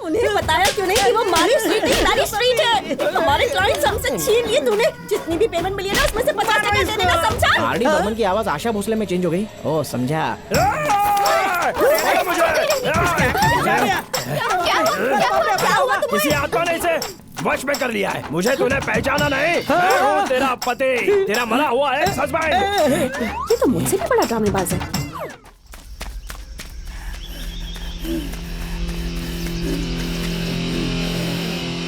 उन्हें बताया क्यों नहीं कि वो हमारी स्ट्रीट नहीं, सारी स्ट्रीट है। हमारे क्लाइंट्स हमसे छीन लिए तूने। जितनी भी पेमेंट मिली है ना, उसमें से 50% दे देना, समझा? आरडी बर्मन की आवाज आशा भोसले में चेंज हो गई। ओ समझा। किसी आत्मा ने इसे वश में कर लिया है। मुझे तूने पहचाना नहीं? मैं हूँ तेरा पति, तेरा मरा हुआ है हस्बैंड। ये तो मुझसे भी बड़ा ड्रामेबाज है।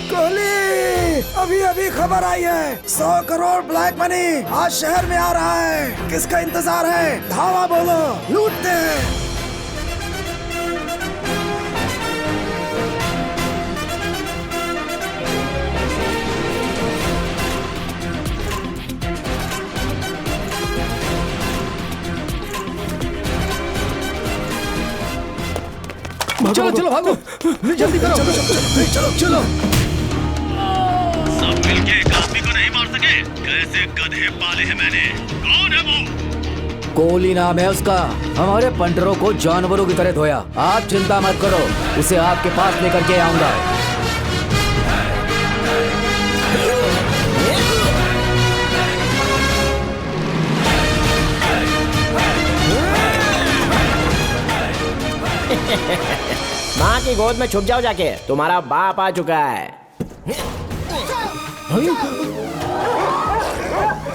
कोहली, अभी अभी खबर आई है, 100 करोड़ ब्लैक मनी आज शहर में आ रहा है। किसका इंतजार है? धावा बोलो, लूटते हैं। चलो चलो भागो, जल्दी करो। चलो चलो। सब मिलके एक आदमी को नहीं मार सके। कैसे गधे पाले हैं मैंने। कौन है वो? कोहली नाम है उसका। हमारे पंटरों को जानवरों की तरह धोया। आप चिंता मत करो, उसे आपके पास लेकर के आऊंगा। माँ की गोद में छुप जाओ जाके, तुम्हारा बाप आ चुका है।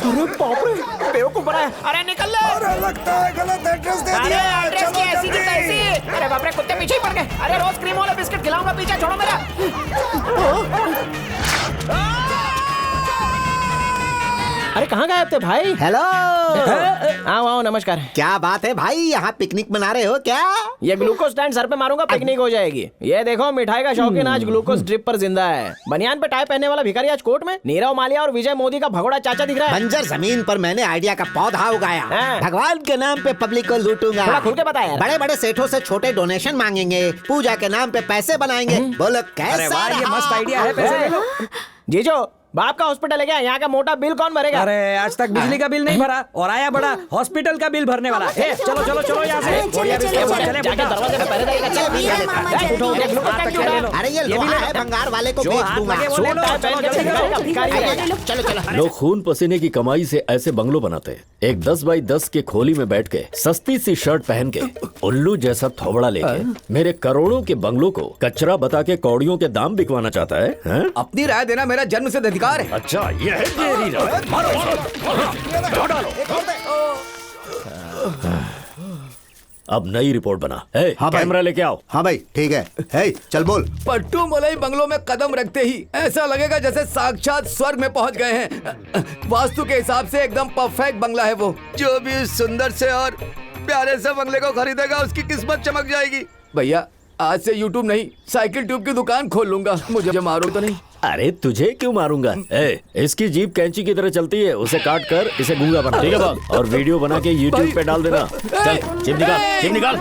अरे बाप रे, बेवकूफ बना है। अरे निकल ले। अरे लगता है गलत एड्रेस दे दिया। अरे एड्रेस की ऐसी की तैसी। अरे बाप रे, कुत्ते पीछे ही पड़ गए। अरे रोज क्रीम वाला बिस्किट खिलाऊंगा, पीछे छोड़ो मेरा। अरे कहाँ गए थे भाई? हेलो। आओ आओ, नमस्कार। क्या बात है भाई, यहाँ पिकनिक मना रहे हो क्या? ये ग्लूकोज स्टैंड सर पे मारूंगा, पिकनिक हो जाएगी। ये देखो, मिठाई का शौकीन आज ग्लूकोज ड्रिप पर जिंदा है। बनियान पे टाई पहनने वाला भिखारी आज कोर्ट में। नीरव मालिया और विजय मोदी का भगोड़ा चाचा दिख रहा है। बंजर जमीन पर मैंने आइडिया का पौधा उगाया। भगवान के नाम पे पब्लिक को लूटूंगा। थोड़ा खुल के बता यार। बड़े बड़े सेठों से छोटे डोनेशन मांगेंगे, पूजा के नाम पे पैसे बनाएंगे। बोलो कैसा? ये मस्त आइडिया है। पैसे दे दो। जीजो, बाप का हॉस्पिटल है क्या? यहाँ का मोटा बिल कौन भरेगा? अरे आज तक बिजली का बिल नहीं भरा और आया बड़ा हॉस्पिटल का बिल भरने वाला है। चलो चलो चलो यहाँ से। जाके दरवाजे पे पहरेदारी का। अरे ये लोहा है, भंगार वाले को बेच दूंगा। चलो चलो। लोग खून पसीने की कमाई से ऐसे बंगलो बनाते हैं। एक 10 बाई 10 के खोली में बैठ के सस्ती सी शर्ट पहन के उल्लू जैसा थोबड़ा लेके मेरे करोड़ों के बंगलों को कचरा बता के कौड़ियों के दाम बिकवाना चाहता है? अपनी राय देना मेरा जन्म सिद्ध अधिकार है। अच्छा, ये है तेरी राय। मारो मारो डालो। अब नई रिपोर्ट बना। हाँ कैमरा लेके आओ। हाँ भाई ठीक है। हे चल बोल। पट्टू मलाई बंगलों में कदम रखते ही ऐसा लगेगा जैसे साक्षात स्वर्ग में पहुंच गए हैं। वास्तु के हिसाब से एकदम परफेक्ट बंगला है वो। जो भी सुंदर से और प्यारे से बंगले को खरीदेगा उसकी किस्मत चमक जाएगी। भैया आज से यूट्यूब नहीं, साइकिल ट्यूब की दुकान खोल लूंगा। मुझे मारो तो नहीं। अरे तुझे क्यों मारूंगा? इसकी जीप कैंची की तरह चलती है, उसे काट कर इसे गूंगा बना, ठीक है बाप? और वीडियो बना के यूट्यूब पे डाल देना। चल चिप निकाल, चिप निकाल।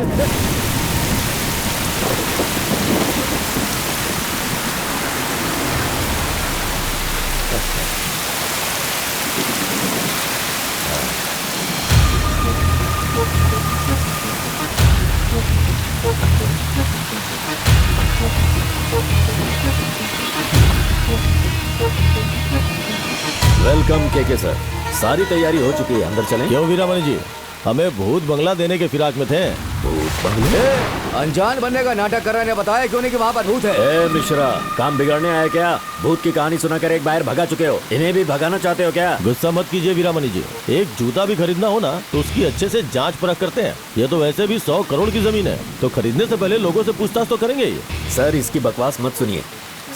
वेलकम के सर, सारी तैयारी हो चुकी है, अंदर चलें? क्यों वीरामणि जी, हमें भूत बंगला देने के फिराक में थे। भूत बंगले? अनजान बनने का नाटक कर रहे ने बताया क्यों नहीं कि वहाँ पर भूत है। मिश्रा, काम बिगाड़ने आया क्या? भूत की कहानी सुनाकर एक बार भगा चुके हो, इन्हें भी भगाना चाहते हो क्या? गुस्सा मत कीजिए वीरामणि जी, एक जूता भी खरीदना हो ना तो उसकी अच्छे से जांच परख करते हैं। ये तो वैसे भी 100 करोड़ की जमीन है, तो खरीदने से पहले लोगों से पूछताछ तो करेंगे ही। सर इसकी बकवास मत सुनिए,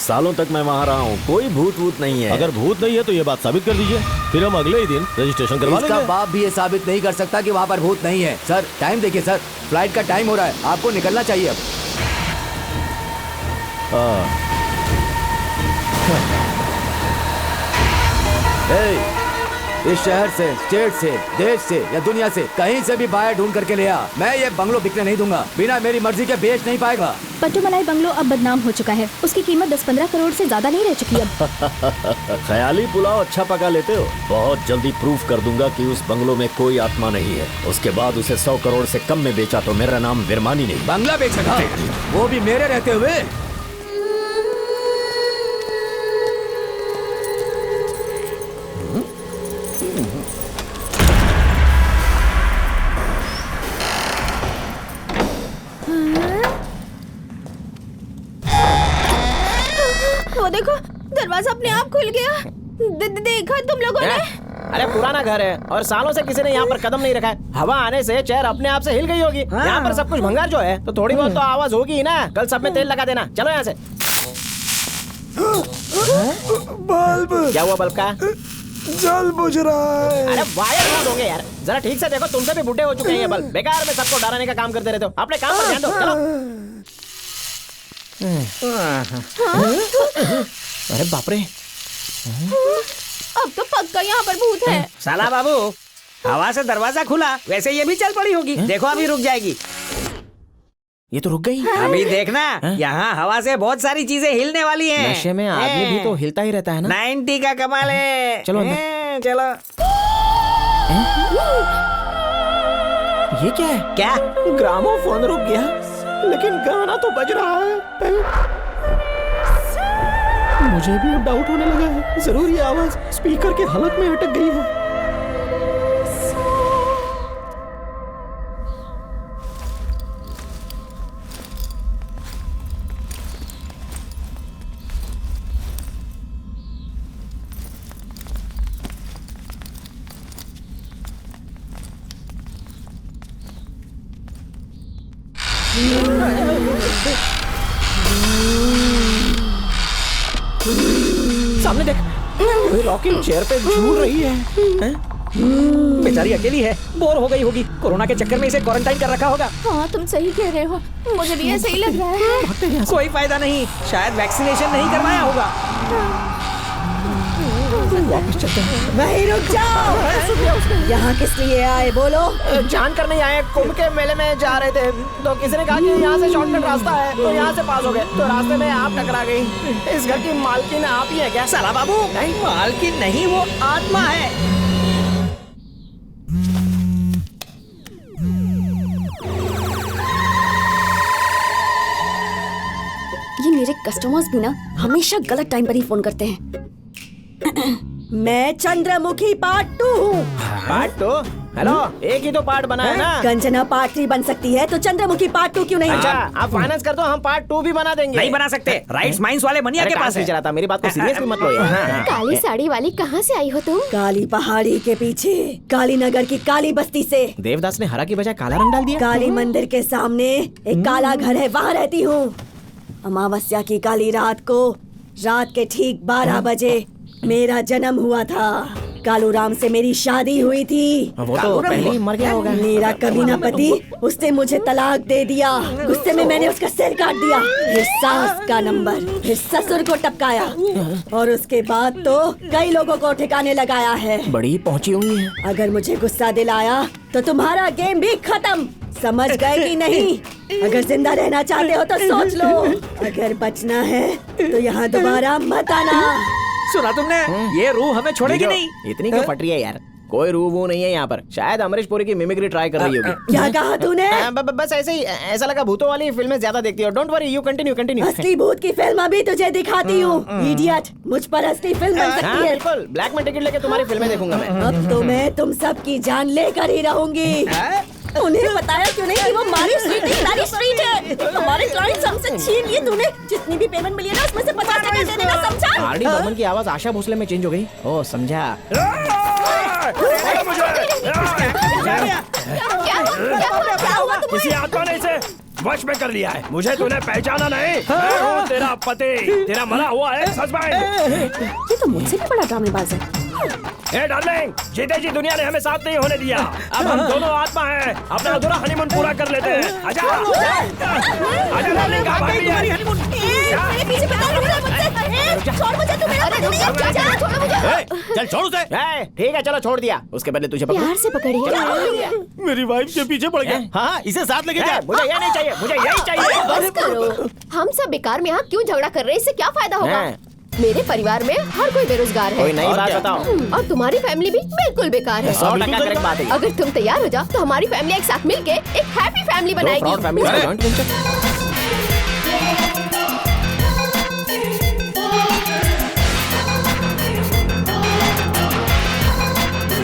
सालों तक मैं वहाँ रहा हूँ, कोई भूत वूत नहीं है। अगर भूत नहीं है तो ये बात साबित कर दीजिए, फिर हम अगले ही दिन रजिस्ट्रेशन करवा लेंगे। इसका बाप भी ये साबित नहीं कर सकता कि वहाँ पर भूत नहीं है। सर टाइम देखिए सर, फ्लाइट का टाइम हो रहा है, आपको निकलना चाहिए अब। इस शहर से, स्टेट से, देश से या दुनिया से कहीं से भी बाहर ढूंढ करके ले आ। मैं ये बंगलो बिकने नहीं दूंगा, बिना मेरी मर्जी के बेच नहीं पाएगा। पट्टू मलाई बंगलो अब बदनाम हो चुका है, उसकी कीमत 10-15 करोड़ से ज्यादा नहीं रह चुकी अब। ख्याली पुलाव अच्छा पका लेते हो। बहुत जल्दी प्रूफ कर दूंगा कि उस बंगलो में कोई आत्मा नहीं है। उसके बाद उसे 100 करोड़ से कम में बेचा तो मेरा नाम विरमानी नहीं। बंगला बेचेगा, वो भी मेरे रहते हुए? देखो दरवाजा अपने आप खुल गया। देखा तुम लोगों ने? अरे पुराना घर है और सालों से किसी ने यहाँ पर कदम नहीं रखा है। हवा आने से चेयर अपने आप से हिल गई होगी। यहाँ पर सब कुछ भंगार जो है तो थोड़ी बहुत तो आवाज होगी ही ना। कल सब में तेल लगा देना। चलो यहाँ से। बल्ब क्या हुआ बल्ब का? जल बुझ रहा है। अरे वायर लूज होंगे यार। जरा ठीक से देखो, तुमसे भी बुढ़े हो चुके हैं ये बल्ब। बेकार में सबको डराने का काम करते रहते हो। अपने काम पर ध्यान दो। चलो। अरे बाप रे, अब तो पक्का यहाँ पर भूत है। साला बाबू, हवा से दरवाजा खुला, वैसे ये भी चल पड़ी होगी। देखो अभी रुक जाएगी। ये तो रुक गई। अभी देखना, यहाँ हवा से बहुत सारी चीजें हिलने वाली हैं। नशे में आदमी भी तो हिलता ही रहता है ना। 90 का कमाल है। चलो अंदर। चलो। ये क्या है? क्या? ग्रामोफोन रुक गया, लेकिन गाना तो बज रहा है। मुझे भी अब डाउट होने लगा है। जरूर ये आवाज स्पीकर के हलक में अटक गई है। सामने देख, कोई रॉकिंग चेयर पे झूल रही है। बेचारी अकेली है, बोर हो गई होगी। कोरोना के चक्कर में इसे क्वारंटाइन कर रखा होगा। हाँ तुम सही कह रहे हो, मुझे भी ऐसे ही लग रहा है। कोई फायदा नहीं, शायद वैक्सीनेशन नहीं करवाया होगा। वापस चलते हैं। वहीं रुक जाओ। यहाँ किस लिए आए बोलो? जान कर नहीं आए, कुंभ के मेले में जा रहे थे तो किसी ने कहा कि यहाँ से शॉर्टकट रास्ता है, तो यहाँ से पास हो गए। तो रास्ते में आप टकरा गई। इस घर की मालकिन आप ही है क्या? साला बाबू, नहीं मालकिन नहीं, वो आत्मा है। ये मेरे कस्टमर्स भी ना हमेशा गलत टाइम पर ही फोन करते हैं। मैं चंद्रमुखी पार्ट 2 हूँ। पार्ट 2? हेलो, एक ही तो पार्ट बना है ना। कंचना पार्ट 3 बन सकती है तो चंद्रमुखी पार्ट 2 क्यों नहीं? अच्छा, आप फाइनेंस कर दो, हम पार्ट 2 भी बना देंगे। नहीं बना सकते, राइट्स माइंस वाले मनिया के पास है। चलाता, मेरी बात को सीरियसली मत लो यार। काली साड़ी वाली कहाँ से आई हो तुम? काली पहाड़ी के पीछे, काली नगर की काली बस्ती से। देवदास ने हरा की बजाय काला रंग डाल दिया। काली मंदिर के सामने एक काला घर है, वहाँ रहती हूँ। अमावस्या की काली रात को, रात के ठीक 12 बजे मेरा जन्म हुआ था। कालू राम से मेरी शादी हुई थी। वो तो पहले ही मर गया होगा। मेरा कमीना पति, उसने मुझे तलाक दे दिया। गुस्से में मैंने उसका सिर काट दिया, फिर सास का नंबर, फिर ससुर को टपकाया और उसके बाद तो कई लोगों को ठिकाने लगाया है। बड़ी पहुंची हुई है। अगर मुझे गुस्सा दिलाया तो तुम्हारा गेम भी खत्म। समझ गए कि नहीं? अगर जिंदा रहना चाहते हो तो सोच लो, अगर बचना है तो यहाँ दोबारा मत आना। सुना तुमने? ये रूह हमें छोड़ेगी नहीं। इतनी क्यों फट रही है यार? कोई रूह वो नहीं है यहाँ पर। शायद अमरीश पुरी की मिमिक्री ट्राई कर रही होगी। क्या कहा तूने? बस ऐसे ही, ऐसा लगा भूतों वाली फिल्में ज्यादा देखती हो। Don't worry, you continue. असली भूत की फिल्म अभी तुझे दिखाती हूँ, इडियट। मुझ पर असली फिल्म बन सकती है। बिल्कुल, ब्लैक में टिकट लेके तुम्हारी फिल्में देखूंगा मैं। अब तो मैं तुम सब की जान लेकर ही रहूंगी। उन्हें बताया क्यों नहीं कि वो हमारी स्ट्रीट है? हमारे क्लाइंट्स हमसे छीन लिए तूने। जितनी भी पेमेंट मिली है ना उसमें से 50% दे देना, समझा? आरडी बर्मन की आवाज आशा भोसले में चेंज हो गई। ओ समझा। किसी आत्मा ने इसे वश में कर लिया है। मुझे तूने पहचाना नहीं? मैं हूँ तेरा पति, तेरा मरा हुआ है हस्बैंड। ये तो मुझसे भी बड़ा ड्रामेबाज है। ए डार्लिंग, जीते जी दुनिया ने हमें साथ नहीं होने दिया। अब हम दोनों आत्मा हैं, अपना अधूरा हनीमून पूरा कर लेते हैं। आजा डार्लिंग, कहाँ भाग रही है? मेरे पीछे छोड़ मुझे, तू मेरा पति नहीं है। छोड़ मुझे। चल छोड़ उसे। ठीक है चलो छोड़ दिया। उसके बदले तुझे प्यार से पकड़िए। मेरी वाइफ के पीछे पड़ गया। हाँ, इसे साथ लेके जा। मुझे ये नहीं चाहिए, मुझे यही चाहिए। बस करो। हम सब बेकार में यहाँ क्यों झगड़ा कर रहे हैं? इससे क्या फायदा होगा? मेरे परिवार में हर कोई बेरोजगार है। कोई नई बात बताओ। और तुम्हारी फैमिली भी बिल्कुल बेकार है। 100% करेक्ट बात है। अगर तुम तैयार हो जाओ तो हमारी फैमिली एक साथ मिलके एक हैप्पी फैमिली बनाएगी।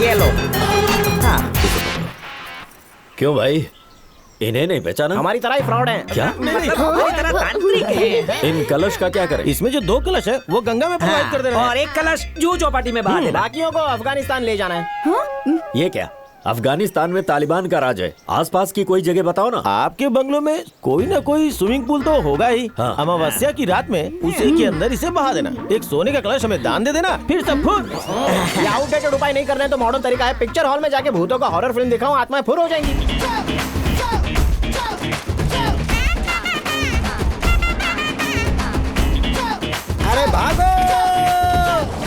ये लो। हाँ। क्यों भाई, इन्हें नहीं पहचाना? हमारी तरह ही फ्रॉड है। क्या? हमारी तरह तांत्रिक है। इन कलश का क्या करें? इसमें जो 2 कलश है वो गंगा में प्रवाहित कर देना है। और एक कलश जूह चौपाटी में बहा देना। बाकियों को अफगानिस्तान ले जाना है। ये क्या? अफगानिस्तान में तालिबान का राज है। आसपास की कोई जगह बताओ ना। आपके बंगलों में कोई ना कोई स्विमिंग पूल तो होगा ही। हाँ। अमावस्या की रात में उसी के अंदर इसे बहा देना। एक सोने का कलश हमें दान दे देना, फिर सब फुर। ये आउटडेटेड उपाय नहीं करना है तो मॉडर्न तरीका है, पिक्चर हॉल में जाके भूतों का हॉरर फिल्म दिखाऊं, आत्माएं फुर हो जाएंगी। अरे भागो!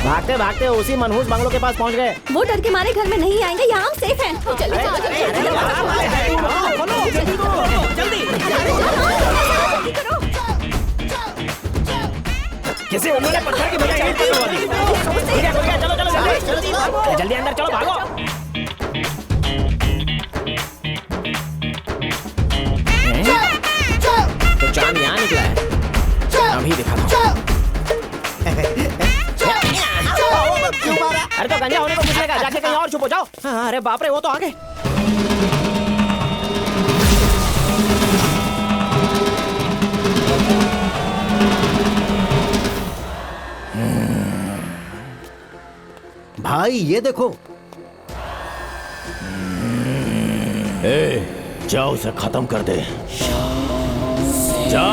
भागते भागते उसी मनहूस बंगलों के पास पहुंच गए। वो डर के मारे घर में नहीं आएंगे, यहाँ हम सेफ हैं। किसी उन्होंने पत्थर की बजाय ईंट पकड़वा दी। चलो चलो जल्दी अंदर चलो, भागो। तो चांद यहाँ निकला है, अभी दिखाता हूँ। अरे तो गंजा होने को पूछेगा, जाके कहीं और छुपो जाओ। अरे बाप रे, वो तो आ गए। भाई ये देखो। जा उसे खत्म कर दे। जा।